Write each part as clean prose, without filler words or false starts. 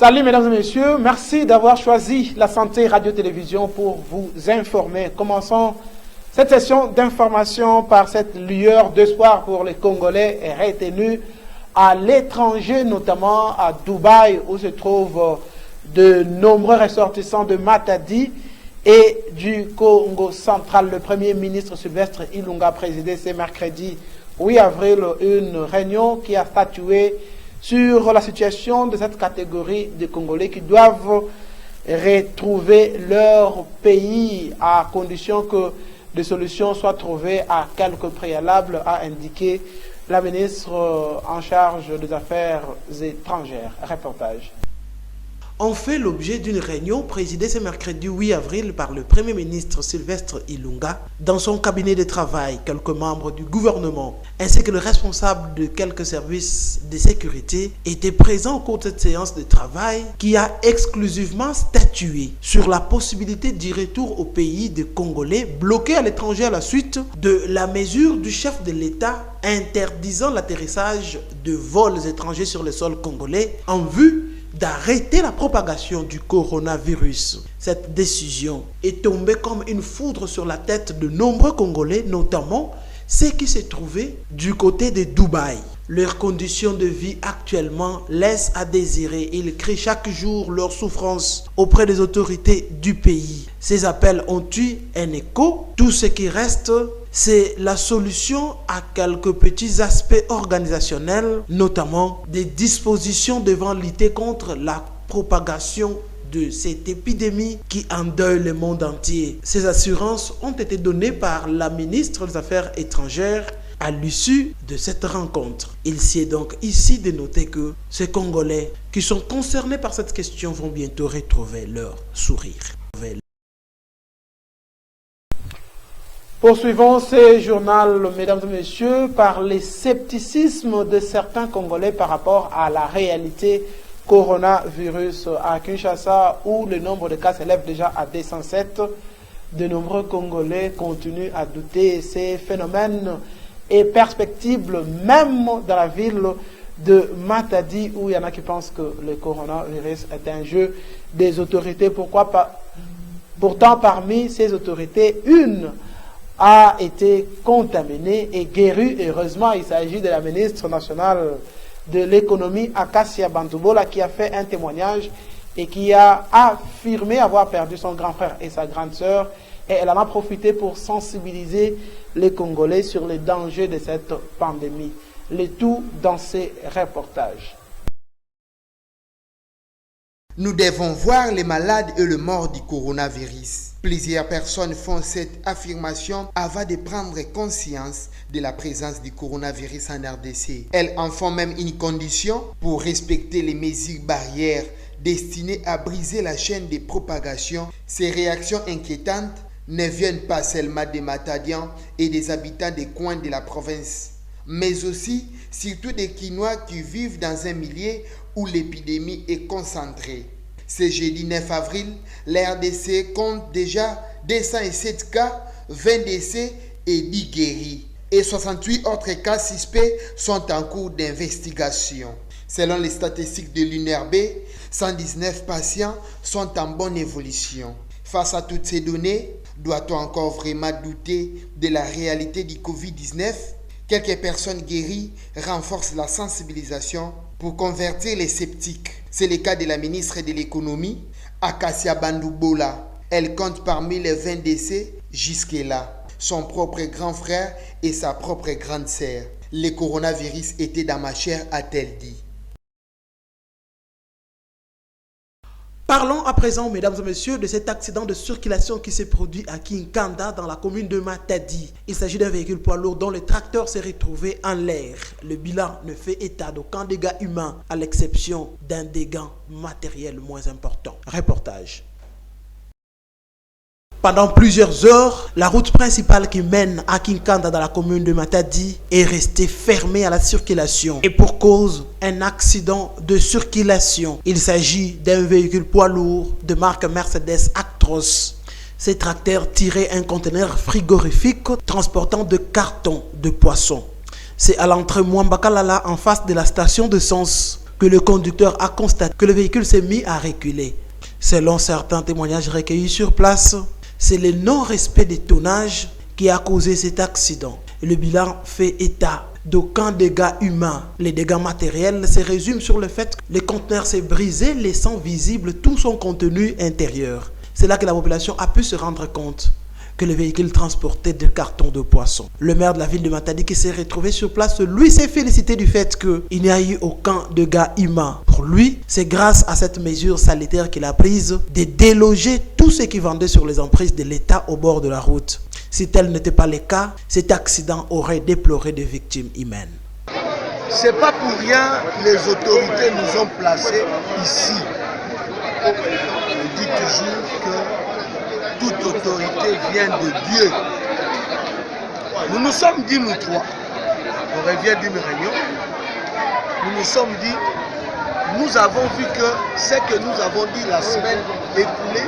Salut mesdames et messieurs, merci d'avoir choisi la Santé Radio-Télévision pour vous informer. Commençons cette session d'information par cette lueur d'espoir pour les Congolais retenus à l'étranger, notamment à Dubaï, où se trouvent de nombreux ressortissants de Matadi et du Congo central. Le Premier ministre Sylvestre Ilunga a présidé ce mercredi 8 avril une réunion qui a statué sur la situation de cette catégorie de Congolais qui doivent retrouver leur pays à condition que des solutions soient trouvées à quelques préalables, a indiqué la ministre en charge des Affaires étrangères. Reportage. On fait l'objet d'une réunion présidée ce mercredi 8 avril par le Premier ministre Sylvestre Ilunga. Dans son cabinet de travail, quelques membres du gouvernement ainsi que le responsable de quelques services de sécurité étaient présents au cours de cette séance de travail qui a exclusivement statué sur la possibilité du retour au pays des Congolais bloqués à l'étranger à la suite de la mesure du chef de l'État interdisant l'atterrissage de vols étrangers sur le sol congolais en vue d'arrêter la propagation du coronavirus. Cette décision est tombée comme une foudre sur la tête de nombreux Congolais, notamment ceux qui se trouvaient du côté de Dubaï. Leurs conditions de vie actuellement laissent à désirer. Ils crient chaque jour leur souffrance auprès des autorités du pays. Ces appels ont eu un écho. Tout ce qui reste, c'est la solution à quelques petits aspects organisationnels, notamment des dispositions devant lutter contre la propagation de cette épidémie qui endeuille le monde entier. Ces assurances ont été données par la ministre des Affaires étrangères à l'issue de cette rencontre. Il s'y est donc ici de noter que ces Congolais qui sont concernés par cette question vont bientôt retrouver leur sourire. Poursuivons ce journal, mesdames et messieurs, par les scepticismes de certains Congolais par rapport à la réalité coronavirus à Kinshasa, où le nombre de cas s'élève déjà à 207. De nombreux Congolais continuent à douter. Ces phénomènes est perspectible même dans la ville de Matadi, où il y en a qui pensent que le coronavirus est un jeu des autorités. Pourquoi pas? Pourtant, parmi ces autorités, une a été contaminée et guérie. Heureusement, il s'agit de la ministre nationale de l'économie, Akasia Bantubola, qui a fait un témoignage et qui a affirmé avoir perdu son grand frère et sa grande sœur. Et elle en a profité pour sensibiliser les Congolais sur les dangers de cette pandémie. Le tout dans ces reportages. Nous devons voir les malades et le mort du coronavirus. Plusieurs personnes font cette affirmation avant de prendre conscience de la présence du coronavirus en RDC. Elles en font même une condition pour respecter les mesures barrières destinées à briser la chaîne de propagation. Ces réactions inquiétantes ne viennent pas seulement des Matadiens et des habitants des coins de la province, mais aussi surtout des Kinois qui vivent dans un milieu où l'épidémie est concentrée. Ce jeudi 9 avril, l'RDC compte déjà 207 cas, 20 décès et 10 guéris. Et 68 autres cas suspects sont en cours d'investigation. Selon les statistiques de l'UNRB, 119 patients sont en bonne évolution. Face à toutes ces données, doit-on encore vraiment douter de la réalité du Covid-19? Quelques personnes guéries renforcent la sensibilisation pour convertir les sceptiques. C'est le cas de la ministre de l'économie, Akasia Bantubola. Elle compte parmi les 20 décès jusque-là son propre grand frère et sa propre grande sœur. Le coronavirus était dans ma chair, a-t-elle dit. Parlons à présent, mesdames et messieurs, de cet accident de circulation qui s'est produit à Kinkanda dans la commune de Matadi. Il s'agit d'un véhicule poids lourd dont le tracteur s'est retrouvé en l'air. Le bilan ne fait état d'aucun dégât humain, à l'exception d'un dégât matériel moins important. Reportage. Pendant plusieurs heures, la route principale qui mène à Kinkanda dans la commune de Matadi est restée fermée à la circulation. Et pour cause, un accident de circulation. Il s'agit d'un véhicule poids lourd de marque Mercedes Actros. Ce tracteur tirait un conteneur frigorifique transportant de cartons de poissons. C'est à l'entrée Mwambakalala en face de la station de Sens que le conducteur a constaté que le véhicule s'est mis à reculer. Selon certains témoignages recueillis sur place, c'est le non-respect des tonnages qui a causé cet accident. Le bilan fait état d'aucun dégât humain. Les dégâts matériels se résument sur le fait que le conteneur s'est brisé, laissant visible tout son contenu intérieur. C'est là que la population a pu se rendre compte que le véhicule transportait des cartons de poissons. Le maire de la ville de Matadi qui s'est retrouvé sur place, lui s'est félicité du fait qu'il n'y a eu aucun dégât humain. Pour lui, c'est grâce à cette mesure sanitaire qu'il a prise de déloger tous ceux qui vendaient sur les emprises de l'État au bord de la route. Si tel n'était pas le cas, cet accident aurait déploré des victimes humaines. C'est pas pour rien que les autorités nous ont placés ici. Je dis toujours que toute autorité vient de Dieu. Nous nous sommes dit, nous trois, on revient d'une réunion, nous nous sommes dit, nous avons vu que ce que nous avons dit la semaine écoulée.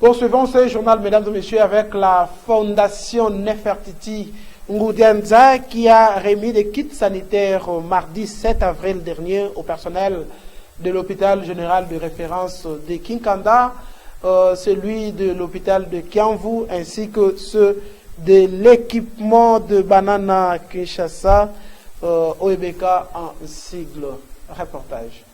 Poursuivons ce journal, mesdames et messieurs, avec la Fondation Nefertiti Ngudianza qui a remis des kits sanitaires mardi 7 avril dernier au personnel de l'hôpital général de référence de Kinkanda, celui de l'hôpital de Kiamvu ainsi que ceux de l'équipement de Banana Kinshasa, OEBK en sigle. Reportage.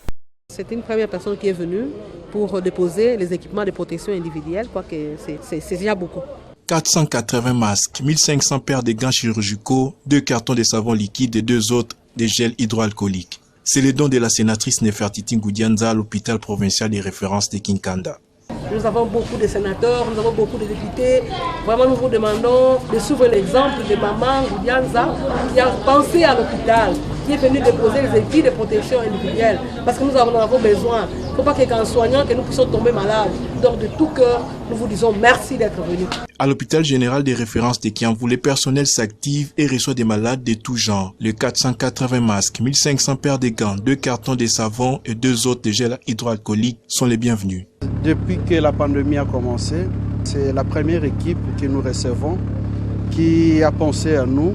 C'est une première personne qui est venue pour déposer les équipements de protection individuelle, quoique c'est déjà beaucoup. 480 masques, 1500 paires de gants chirurgicaux, 2 cartons de savon liquide et 2 autres de gel hydroalcoolique. C'est le don de la sénatrice Nefertiti Ngudianza à l'hôpital provincial de référence de Kinkanda. Nous avons beaucoup de sénateurs, nous avons beaucoup de députés. Vraiment, nous vous demandons de suivre l'exemple de maman Ngudianza qui a pensé à l'hôpital, qui est venue déposer les équipes de protection individuelle parce que nous en avons besoin. Il ne faut pas qu'en soignant que nous puissions tomber malades. Donc de tout cœur, nous vous disons merci d'être venus. À l'hôpital général des références de Kiamvu, les personnels s'activent et reçoivent des malades de tout genre. Les 480 masques, 1500 paires de gants, 2 cartons de savon et 2 autres de gel hydroalcoolique sont les bienvenus. Depuis que la pandémie a commencé, c'est la première équipe que nous recevons qui a pensé à nous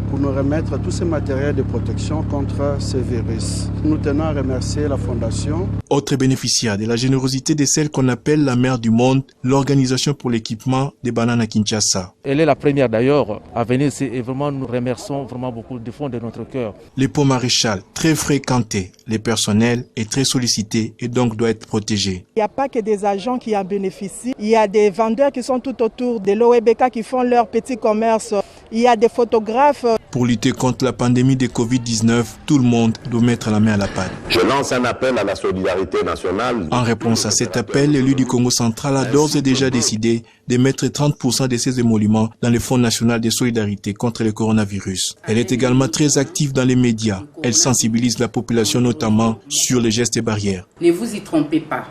pour nous remettre tout ce matériel de protection contre ce virus. Nous tenons à remercier la Fondation. Autre bénéficiaire de la générosité de celle qu'on appelle la mère du monde, l'organisation pour l'équipement des Banana Kinshasa. Elle est la première d'ailleurs à venir et vraiment nous remercions vraiment beaucoup du fond de notre cœur. Les ponts maréchal, très fréquentés, les personnels est très sollicité et donc doit être protégé. Il n'y a pas que des agents qui en bénéficient, il y a des vendeurs qui sont tout autour de l'OEBK qui font leur petit commerce, il y a des photographes. Pour lutter contre la pandémie de Covid-19, tout le monde doit mettre la main à la pâte. Je lance un appel à la solidarité nationale. En réponse à cet appel, l'élu du Congo central a d'ores et déjà décidé de mettre 30% de ses émoluments dans le Fonds national de solidarité contre le coronavirus. Elle est également très active dans les médias. Elle sensibilise la population notamment sur les gestes barrières. Ne vous y trompez pas.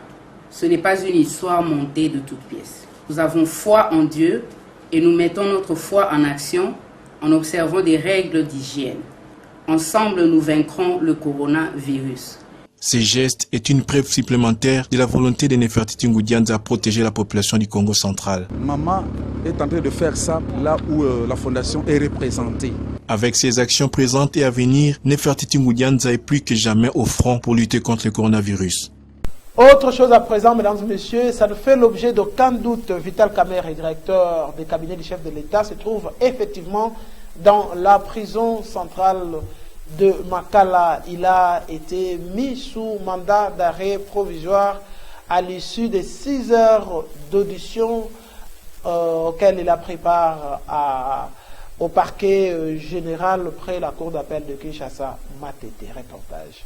Ce n'est pas une histoire montée de toutes pièces. Nous avons foi en Dieu et nous mettons notre foi en action en observant des règles d'hygiène. Ensemble, nous vaincrons le coronavirus. Ces gestes est une preuve supplémentaire de la volonté de Nefertiti Ngudianza à protéger la population du Congo central. Maman est en train de faire ça là où la fondation est représentée. Avec ses actions présentes et à venir, Nefertiti Ngudianza est plus que jamais au front pour lutter contre le coronavirus. Autre chose à présent, mesdames et messieurs, ça ne fait l'objet d'aucun doute. Vital Kamerhe, directeur du cabinet du chef de l'État, se trouve effectivement dans la prison centrale de Makala. Il a été mis sous mandat d'arrêt provisoire à l'issue des 6 heures d'audition auxquelles il a pris part au parquet général près la cour d'appel de Kinshasa. Matete, reportage.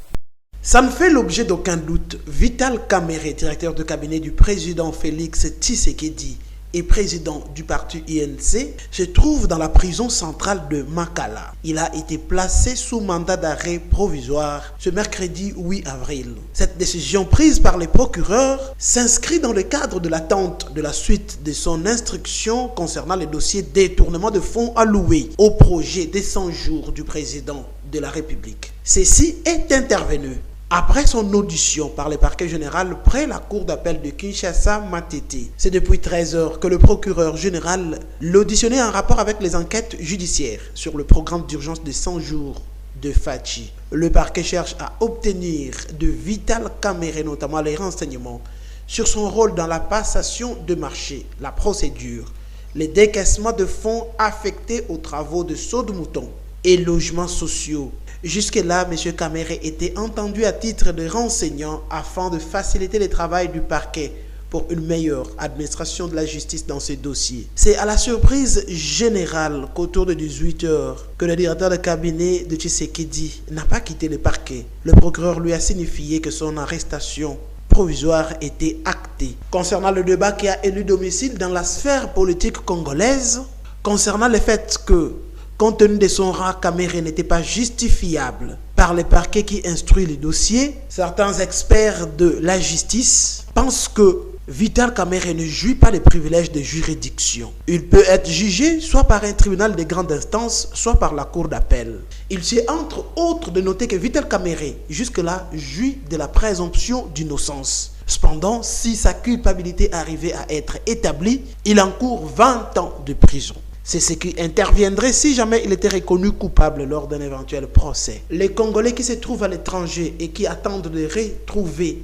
Ça ne fait l'objet d'aucun doute. Vital Kamerhe, directeur de cabinet du président Félix Tshisekedi et président du parti INC, se trouve dans la prison centrale de Makala. Il a été placé sous mandat d'arrêt provisoire ce mercredi 8 avril. Cette décision prise par les procureurs s'inscrit dans le cadre de l'attente de la suite de son instruction concernant les dossiers détournement de fonds alloués au projet des 100 jours du président de la République. Ceci est intervenu après son audition par le parquet général près la cour d'appel de Kinshasa Matete. C'est depuis 13 heures que le procureur général l'auditionnait en rapport avec les enquêtes judiciaires sur le programme d'urgence de 100 jours de Fachi. Le parquet cherche à obtenir de Vital Kamerhe notamment les renseignements sur son rôle dans la passation de marché, la procédure, les décaissements de fonds affectés aux travaux de saut de mouton et logements sociaux. Jusque-là, M. Kamerhe était entendu à titre de renseignant afin de faciliter le travail du parquet pour une meilleure administration de la justice dans ces dossiers. C'est à la surprise générale qu'autour de 18 h que le directeur de cabinet de Tshisekedi n'a pas quitté le parquet. Le procureur lui a signifié que son arrestation provisoire était actée. Concernant le débat qui a élu domicile dans la sphère politique congolaise, concernant le fait que, compte tenu de son rang, Kamerhe n'était pas justifiable par le parquet qui instruit les dossiers, certains experts de la justice pensent que Vital Kamerhe ne jouit pas des privilèges de juridiction. Il peut être jugé soit par un tribunal de grande instance, soit par la cour d'appel. Il s'est entre autres de noter que Vital Kamerhe, jusque-là, jouit de la présomption d'innocence. Cependant, si sa culpabilité arrivait à être établie, il encourt 20 ans de prison. C'est ce qui interviendrait si jamais il était reconnu coupable lors d'un éventuel procès. Les Congolais qui se trouvent à l'étranger et qui attendent de retrouver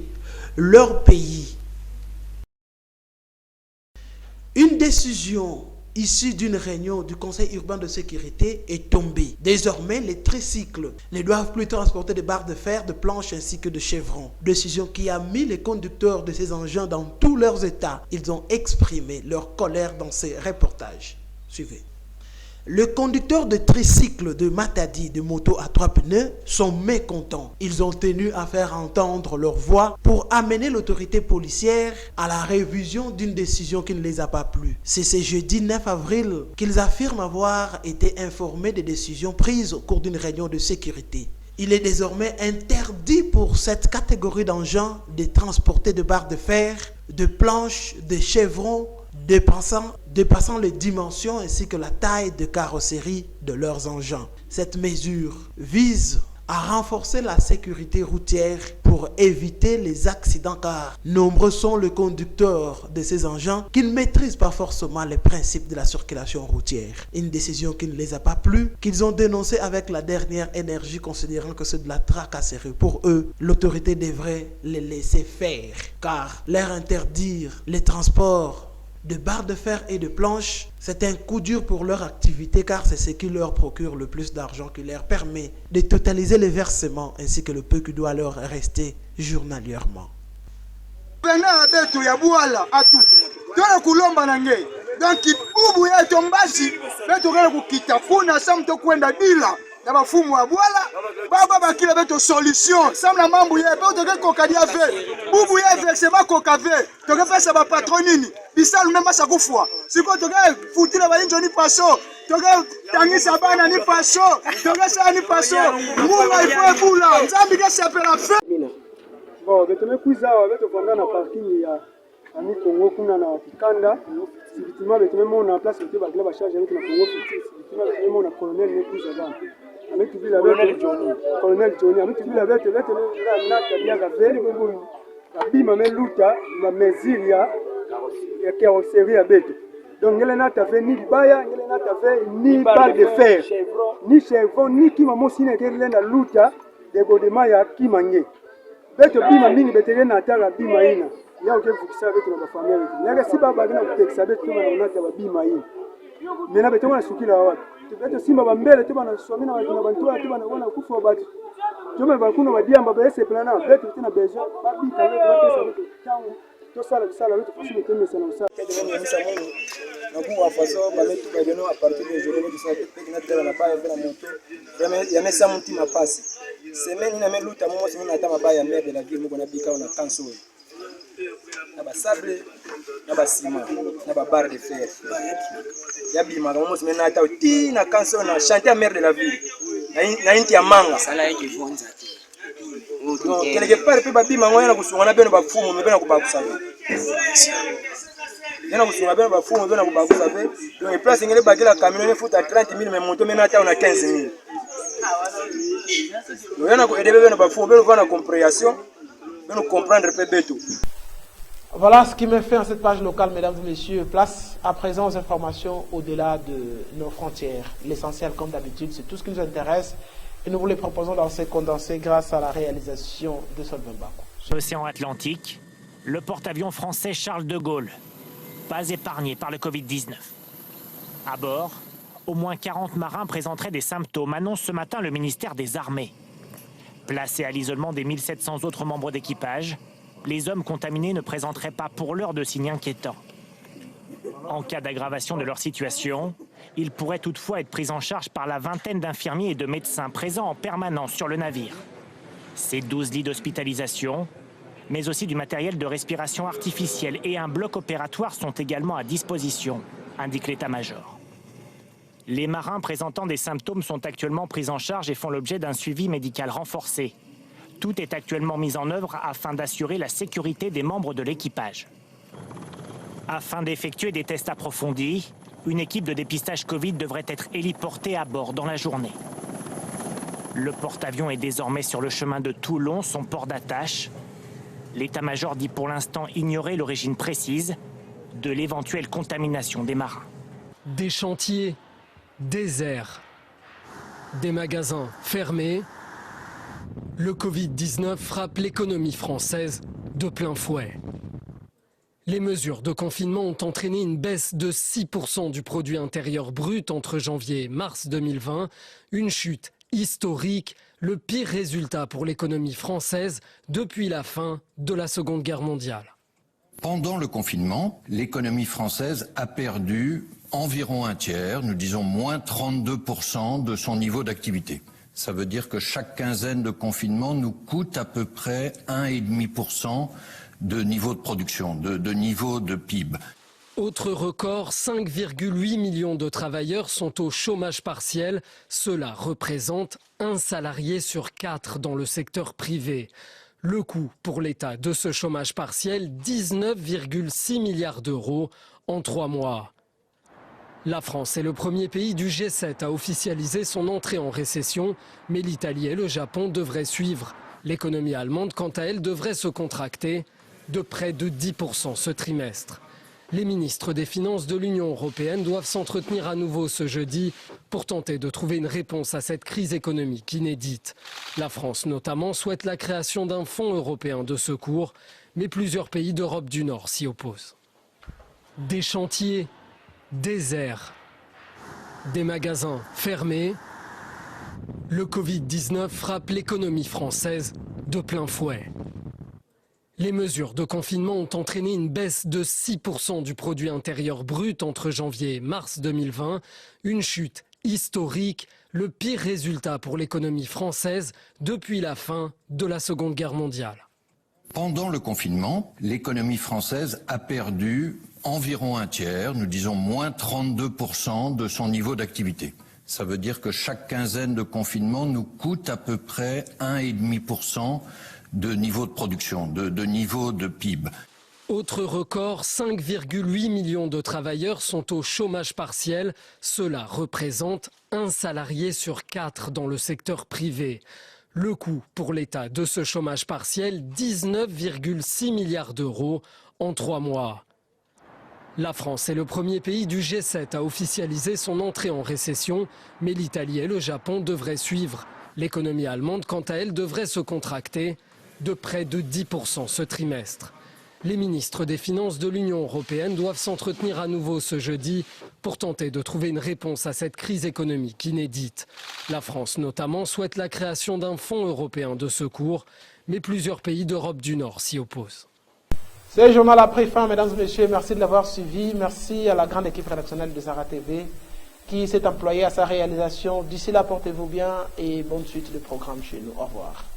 leur pays. Une décision issue d'une réunion du Conseil urbain de sécurité est tombée. Désormais, les tricycles ne doivent plus transporter de barres de fer, de planches ainsi que de chevrons. Décision qui a mis les conducteurs de ces engins dans tous leurs états. Ils ont exprimé leur colère dans ces reportages. Suivez. Les conducteurs de tricycles de Matadi, de motos à 3 pneus, sont mécontents. Ils ont tenu à faire entendre leur voix pour amener l'autorité policière à la révision d'une décision qui ne les a pas plu. C'est ce jeudi 9 avril qu'ils affirment avoir été informés des décisions prises au cours d'une réunion de sécurité. Il est désormais interdit pour cette catégorie d'engins de transporter de barres de fer, de planches, de chevrons, dépassant les dimensions ainsi que la taille de carrosserie de leurs engins. Cette mesure vise à renforcer la sécurité routière pour éviter les accidents car nombreux sont les conducteurs de ces engins qui ne maîtrisent pas forcément les principes de la circulation routière. Une décision qui ne les a pas plu, qu'ils ont dénoncée avec la dernière énergie considérant que c'est de la tracasserie. Pour eux, l'autorité devrait les laisser faire car leur interdire les transports de barres de fer et de planches, c'est un coup dur pour leur activité car c'est ce qui leur procure le plus d'argent qui leur permet de totaliser les versements ainsi que le peu qui doit leur rester journalièrement. na bafumu wa bwala baba bakila beto solution samla mambu ye beto ke kokadia ve bubu ye vexe ba kokave to ke pesa ba patronini bisalu même sa kufwa siko to ke futila ba injoni paso to ke tangisa bana ni paso to ke sa ni paso munga ifo bula nzambi ke sepela fe bon beto me kuiza beto fanda na parking ya ami Kongo kuna na Kikanda sibitima beto me mona place beto ba kila ba charge avec na Kongo sibitima beto me mona colonel ne kuiza bana avec tout la colonel Johnny avec tout la bête na tabia ga vele bongo abima me luta na mezilia ya carrosserie ya beto donc ngele na ta ni baya ngele na ta ni barre de fer ni chevron ni ki mamo sine ke lenda luta de godema ya kimange beto bima mingi betere na tara bima ina ya oke fukisa beto na famille nyaga si baba gina kutekisa beto na ta bima ina mena beto na sukila wapi beto simba bambele te bana swamina na bantu ati bana wana kufa bati jome bakuna badiamba ba ese plana beto tena beja babi ka beto pesa beto tangu to sala beto fasile tena sana usala kedene misa mungu na kuwa faso ba beto ba deno a partir de journée de ça pe na tela na ba vela moto ya mesa muti mapasi semaine na meluta momo semaine ata mabaya merde de la vie mungu na bika na kanso na ba sable na ba ciment na ba barre de fer ya bima kama mose mena ata ti na kanso na chanter mère de la ville na inti ya manga sala yake vonza ti no quelque part pe ba bima ngoya na kusunga na beno ba fumu me beno ku ba kusabe yana kusunga beno ba fumu beno ku ba kusabe donc place ngele bagela camion ne futa 30000 mais moto mena ata na 15000 donc yana ko edebe beno ba fumu beno va na compréhension beno comprendre pe beto. Voilà ce qui me fait en cette page locale, mesdames et messieurs. Place à présent aux informations au-delà de nos frontières. L'essentiel, comme d'habitude, c'est tout ce qui nous intéresse Et nous vous les proposons dans ces condensés grâce à la réalisation de Solvin Bako. L'océan Atlantique, le porte-avions français Charles de Gaulle, pas épargné par le Covid-19. À bord, au moins 40 marins présenteraient des symptômes, annonce ce matin le ministère des Armées. Placés à l'isolement des 1700 autres membres d'équipage, les hommes contaminés ne présenteraient pas pour l'heure de signes inquiétants. En cas d'aggravation de leur situation, ils pourraient toutefois être pris en charge par la vingtaine d'infirmiers et de médecins présents en permanence sur le navire. Ces 12 lits d'hospitalisation, mais aussi du matériel de respiration artificielle et un bloc opératoire sont également à disposition, indique l'état-major. Les marins présentant des symptômes sont actuellement pris en charge et font l'objet d'un suivi médical renforcé. Tout est actuellement mis en œuvre afin d'assurer la sécurité des membres de l'équipage. Afin d'effectuer des tests approfondis, une équipe de dépistage Covid devrait être héliportée à bord dans la journée. Le porte-avions est désormais sur le chemin de Toulon, son port d'attache. L'état-major dit pour l'instant ignorer l'origine précise de l'éventuelle contamination des marins. Des chantiers déserts, des magasins fermés. Le Covid-19 frappe l'économie française de plein fouet. Les mesures de confinement ont entraîné une baisse de 6% du produit intérieur brut entre janvier et mars 2020, une chute historique, le pire résultat pour l'économie française depuis la fin de la Seconde Guerre mondiale. Pendant le confinement, l'économie française a perdu environ un tiers, nous disons moins 32% de son niveau d'activité. Ça veut dire que chaque quinzaine de confinement nous coûte à peu près 1,5% de niveau de production, de niveau de PIB. Autre record, 5,8 millions de travailleurs sont au chômage partiel. Cela représente un salarié sur 4 dans le secteur privé. Le coût pour l'État de ce chômage partiel, 19,6 milliards d'euros en 3 mois. La France est le premier pays du G7 à officialiser son entrée en récession, mais l'Italie et le Japon devraient suivre. L'économie allemande, quant à elle, devrait se contracter de près de 10% ce trimestre. Les ministres des Finances de l'Union européenne doivent s'entretenir à nouveau ce jeudi pour tenter de trouver une réponse à cette crise économique inédite. La France notamment souhaite la création d'un fonds européen de secours, mais plusieurs pays d'Europe du Nord s'y opposent. Des chantiers déserts, des magasins fermés. Le Covid-19 frappe l'économie française de plein fouet. Les mesures de confinement ont entraîné une baisse de 6% du produit intérieur brut entre janvier et mars 2020, une chute historique, le pire résultat pour l'économie française depuis la fin de la Seconde Guerre mondiale. Pendant le confinement, l'économie française a perdu environ un tiers, nous disons moins 32% de son niveau d'activité. Ça veut dire que chaque quinzaine de confinement nous coûte à peu près 1,5% de niveau de production, de niveau de PIB. Autre record, 5,8 millions de travailleurs sont au chômage partiel. Cela représente un salarié sur 4 dans le secteur privé. Le coût pour l'État de ce chômage partiel, 19,6 milliards d'euros en 3 mois. La France est le premier pays du G7 à officialiser son entrée en récession, mais l'Italie et le Japon devraient suivre. L'économie allemande, quant à elle, devrait se contracter de près de 10% ce trimestre. Les ministres des Finances de l'Union européenne doivent s'entretenir à nouveau ce jeudi pour tenter de trouver une réponse à cette crise économique inédite. La France notamment souhaite la création d'un fonds européen de secours, mais plusieurs pays d'Europe du Nord s'y opposent. Ce journal a pris fin, mesdames et messieurs. Merci de l'avoir suivi. Merci à la grande équipe rédactionnelle de Zara TV qui s'est employée à sa réalisation. D'ici là, portez-vous bien et bonne suite de programme chez nous. Au revoir.